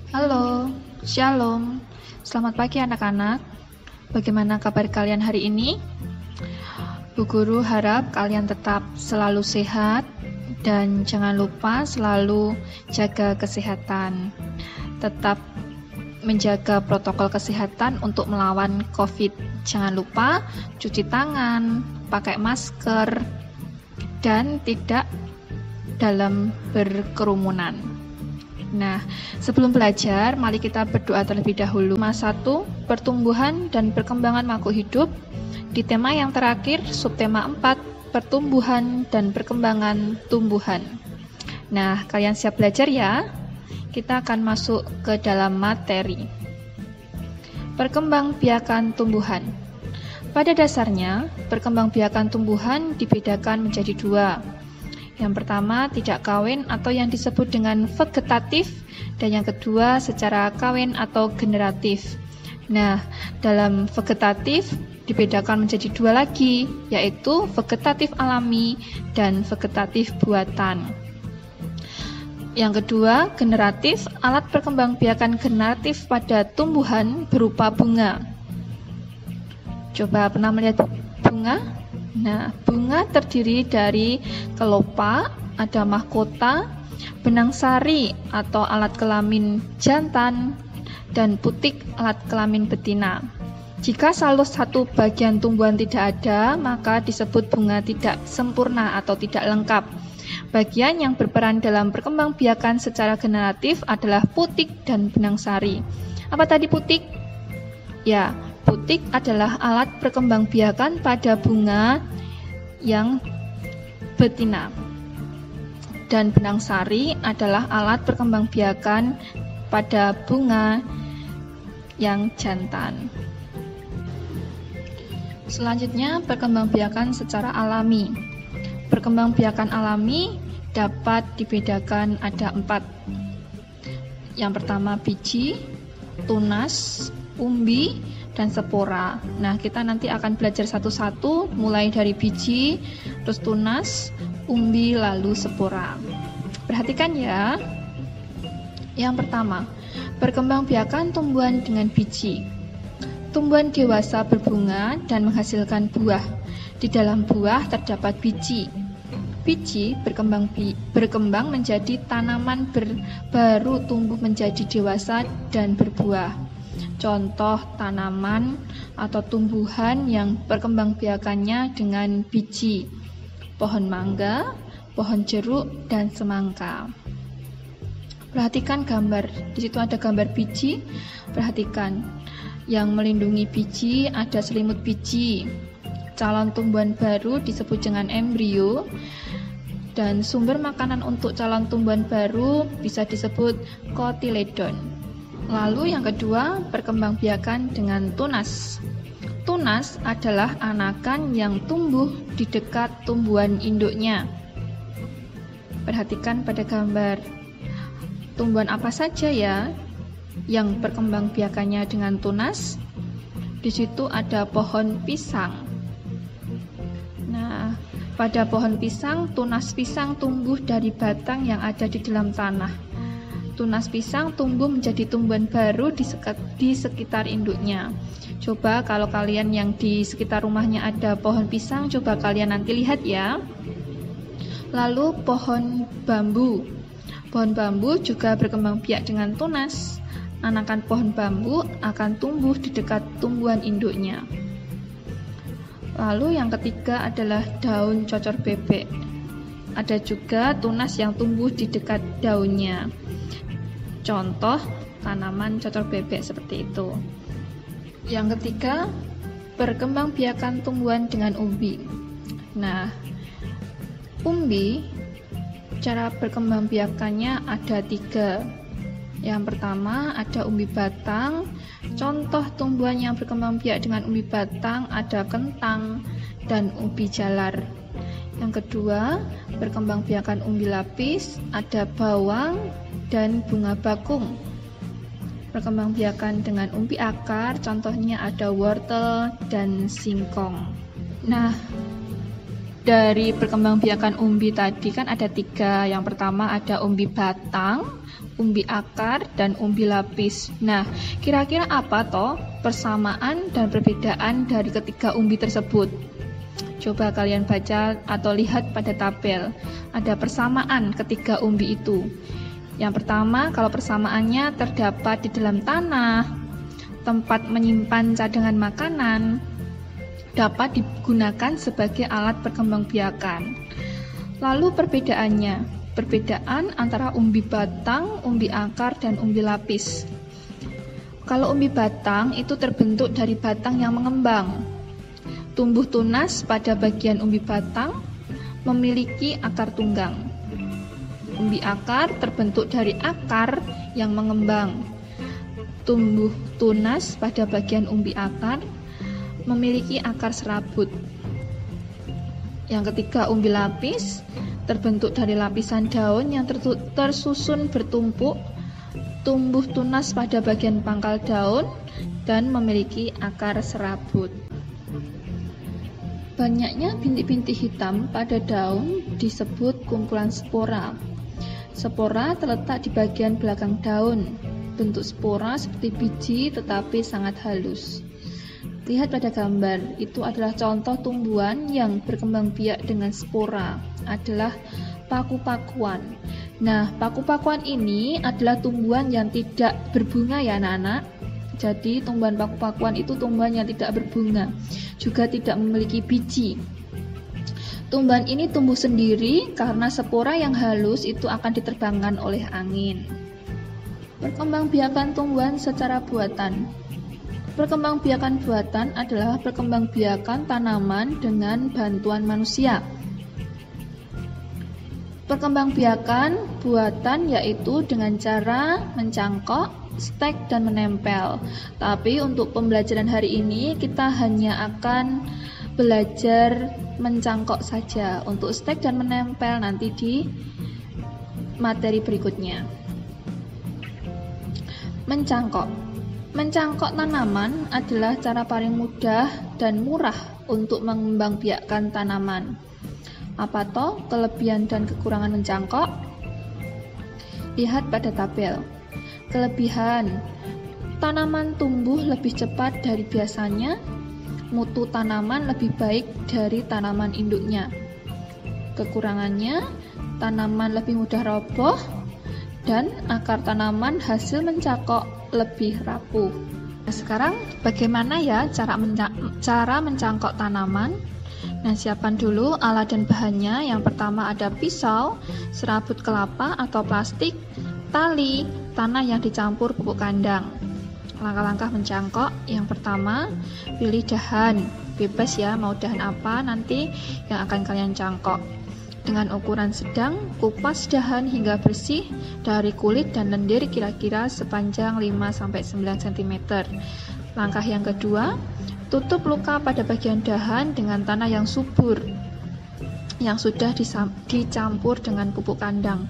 Halo, Shalom. Selamat pagi anak-anak. Bagaimana kabar kalian hari ini? Bu Guru harap kalian tetap selalu sehat dan jangan lupa selalu jaga kesehatan. Tetap menjaga protokol kesehatan untuk melawan COVID. Jangan lupa cuci tangan, pakai masker, dan tidak dalam berkerumunan. Nah, sebelum belajar, mari kita berdoa terlebih dahulu. Tema 1, pertumbuhan dan perkembangan makhluk hidup. Di tema yang terakhir, subtema 4, pertumbuhan dan perkembangan tumbuhan. Nah, kalian siap belajar ya? Kita akan masuk ke dalam materi. Perkembangbiakan tumbuhan. Pada dasarnya, perkembangbiakan tumbuhan dibedakan menjadi 2. Yang pertama, tidak kawin atau yang disebut dengan vegetatif, dan yang kedua, secara kawin atau generatif. Nah, dalam vegetatif dibedakan menjadi 2 lagi, yaitu vegetatif alami dan vegetatif buatan. Yang kedua, generatif, alat perkembangbiakan generatif pada tumbuhan berupa bunga. Coba pernah melihat bunga? Nah, bunga terdiri dari kelopak, ada mahkota, benang sari atau alat kelamin jantan, dan putik alat kelamin betina. Jika salah satu bagian tumbuhan tidak ada, maka disebut bunga tidak sempurna atau tidak lengkap. Bagian yang berperan dalam perkembangbiakan secara generatif adalah putik dan benang sari. Apa tadi putik? Ya, putik adalah alat perkembangbiakan pada bunga yang betina. Dan benang sari adalah alat perkembangbiakan pada bunga yang jantan. Selanjutnya, perkembangbiakan secara alami. Perkembangbiakan alami dapat dibedakan ada 4. Yang pertama, biji, tunas, umbi, dan spora. Nah, kita nanti akan belajar satu-satu, mulai dari biji, terus tunas, umbi, lalu spora. Perhatikan ya. Yang pertama, perkembangbiakan tumbuhan dengan biji. Tumbuhan dewasa berbunga dan menghasilkan buah. Di dalam buah terdapat biji. Biji berkembang menjadi tanaman baru tumbuh menjadi dewasa dan berbuah. Contoh tanaman atau tumbuhan yang perkembangbiakannya dengan biji: pohon mangga, pohon jeruk, dan semangka. Perhatikan gambar. Di situ ada gambar biji. Perhatikan. Yang melindungi biji ada selimut biji. Calon tumbuhan baru disebut dengan embrio. Dan sumber makanan untuk calon tumbuhan baru bisa disebut kotiledon. Lalu yang kedua, perkembangbiakan dengan tunas. Tunas adalah anakan yang tumbuh di dekat tumbuhan induknya. Perhatikan pada gambar. Tumbuhan apa saja ya yang perkembangbiakannya dengan tunas? Di situ ada pohon pisang. Nah, pada pohon pisang, tunas pisang tumbuh dari batang yang ada di dalam tanah. Tunas pisang tumbuh menjadi tumbuhan baru di sekitar induknya. Coba kalau kalian yang di sekitar rumahnya ada pohon pisang, coba kalian nanti lihat ya. Lalu pohon bambu. Pohon bambu juga berkembang biak dengan tunas. Anakan pohon bambu akan tumbuh di dekat tumbuhan induknya. Lalu yang ketiga adalah daun cocor bebek. Ada juga tunas yang tumbuh di dekat daunnya. Contoh tanaman cocor bebek seperti itu. Yang ketiga, perkembangbiakan tumbuhan dengan umbi. Nah, umbi, cara perkembangbiakannya ada 3. Yang pertama ada umbi batang. Contoh tumbuhan yang berkembangbiak dengan umbi batang ada kentang dan umbi jalar. Yang kedua, perkembangbiakan umbi lapis, ada bawang dan bunga bakung. Perkembangbiakan dengan umbi akar, contohnya ada wortel dan singkong. Nah, dari perkembangbiakan umbi tadi kan ada 3. Yang pertama ada umbi batang, umbi akar, dan umbi lapis. Nah, kira-kira apa toh persamaan dan perbedaan dari ketiga umbi tersebut? Coba kalian baca atau lihat pada tabel. Ada persamaan ketiga umbi itu. Yang pertama, kalau persamaannya terdapat di dalam tanah, tempat menyimpan cadangan makanan, dapat digunakan sebagai alat perkembangbiakan. Lalu perbedaannya, perbedaan antara umbi batang, umbi akar, dan umbi lapis. Kalau umbi batang itu terbentuk dari batang yang mengembang. Tumbuh tunas pada bagian umbi batang, memiliki akar tunggang. Umbi akar terbentuk dari akar yang mengembang. Tumbuh tunas pada bagian umbi akar, memiliki akar serabut. Yang ketiga, umbi lapis terbentuk dari lapisan daun yang tersusun bertumpuk, tumbuh tunas pada bagian pangkal daun, dan memiliki akar serabut. Banyaknya bintik-bintik hitam pada daun disebut kumpulan spora. Spora terletak di bagian belakang daun. Bentuk spora seperti biji tetapi sangat halus. Lihat pada gambar, itu adalah contoh tumbuhan yang berkembang biak dengan spora, adalah paku-pakuan. Nah, paku-pakuan ini adalah tumbuhan yang tidak berbunga ya anak-anak. Jadi tumbuhan paku-pakuan itu tumbuhan yang tidak berbunga, juga tidak memiliki biji. Tumbuhan ini tumbuh sendiri karena spora yang halus itu akan diterbangkan oleh angin. Perkembangbiakan tumbuhan secara buatan. Perkembangbiakan buatan adalah perkembangbiakan tanaman dengan bantuan manusia. Perkembangbiakan buatan yaitu dengan cara mencangkok, stek, dan menempel. Tapi untuk pembelajaran hari ini kita hanya akan belajar mencangkok saja. Untuk stek dan menempel nanti di materi berikutnya. Mencangkok. Mencangkok tanaman adalah cara paling mudah dan murah untuk mengembangbiakkan tanaman. Apa toh kelebihan dan kekurangan mencangkok? Lihat pada tabel. Kelebihan, tanaman tumbuh lebih cepat dari biasanya, mutu tanaman lebih baik dari tanaman induknya. Kekurangannya, tanaman lebih mudah roboh, dan akar tanaman hasil mencangkok lebih rapuh. Nah, sekarang bagaimana ya cara mencangkok tanaman? Nah, siapkan dulu alat dan bahannya. Yang pertama ada pisau, serabut kelapa atau plastik, tali, tanah yang dicampur pupuk kandang. Langkah-langkah mencangkok. Yang pertama, pilih dahan. Bebas ya, mau dahan apa nanti yang akan kalian cangkok. Dengan ukuran sedang, kupas dahan hingga bersih dari kulit dan lendir kira-kira sepanjang 5-9 cm. Langkah yang kedua, tutup luka pada bagian dahan dengan tanah yang subur yang sudah dicampur dengan pupuk kandang.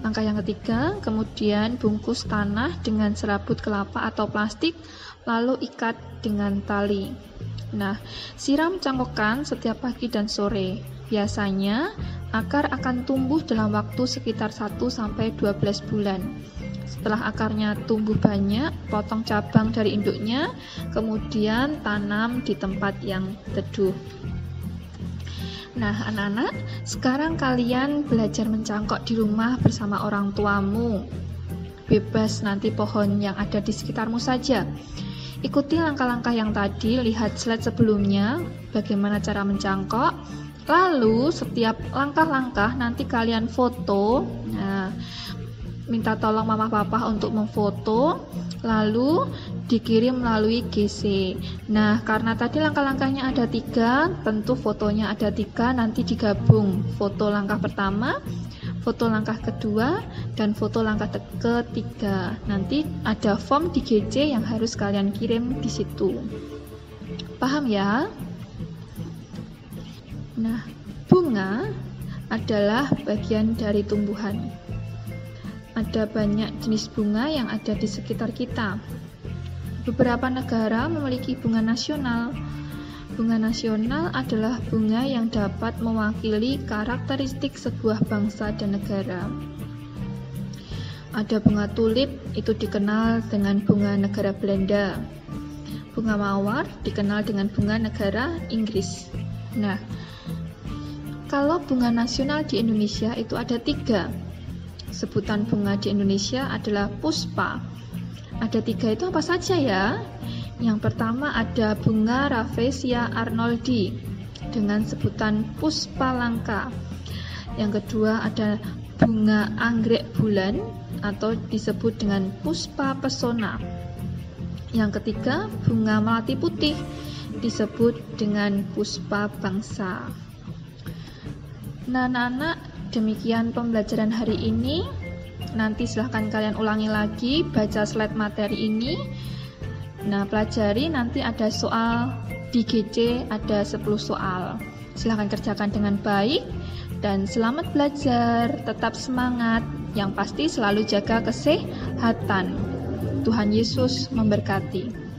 Langkah yang ketiga, kemudian bungkus tanah dengan serabut kelapa atau plastik, lalu ikat dengan tali. Nah, siram cangkokan setiap pagi dan sore. Biasanya, akar akan tumbuh dalam waktu sekitar 1-12 bulan. Setelah akarnya tumbuh banyak, potong cabang dari induknya, kemudian tanam di tempat yang teduh. Nah, anak-anak, sekarang kalian belajar mencangkok di rumah bersama orang tuamu. Bebas nanti pohon yang ada di sekitarmu saja. Ikuti langkah-langkah yang tadi, lihat slide sebelumnya, bagaimana cara mencangkok. Lalu setiap langkah-langkah nanti kalian foto. Nah, minta tolong mama papa untuk memfoto, lalu dikirim melalui GC. Nah, karena tadi langkah-langkahnya ada 3, tentu fotonya ada 3, nanti digabung. Foto langkah pertama, foto langkah kedua, dan foto langkah ketiga. Nanti ada form di GC yang harus kalian kirim di situ. Paham ya? Nah, bunga adalah bagian dari tumbuhan. Ada banyak jenis bunga yang ada di sekitar kita. Beberapa negara memiliki bunga nasional. Bunga nasional adalah bunga yang dapat mewakili karakteristik sebuah bangsa dan negara. Ada bunga tulip, itu dikenal dengan bunga negara Belanda. Bunga mawar dikenal dengan bunga negara Inggris. Nah, kalau bunga nasional di Indonesia itu ada 3. Sebutan bunga di Indonesia adalah puspa. Ada 3 itu apa saja ya? Yang pertama ada bunga Rafflesia arnoldi dengan sebutan puspa langka. Yang kedua ada bunga anggrek bulan atau disebut dengan puspa pesona. Yang ketiga bunga melati putih disebut dengan puspa bangsa. Nah, anak-anak, demikian pembelajaran hari ini. Nanti silahkan kalian ulangi lagi, baca slide materi ini. Nah, pelajari, nanti ada soal di GC, ada 10 soal. Silahkan kerjakan dengan baik, dan selamat belajar, tetap semangat, yang pasti selalu jaga kesehatan. Tuhan Yesus memberkati.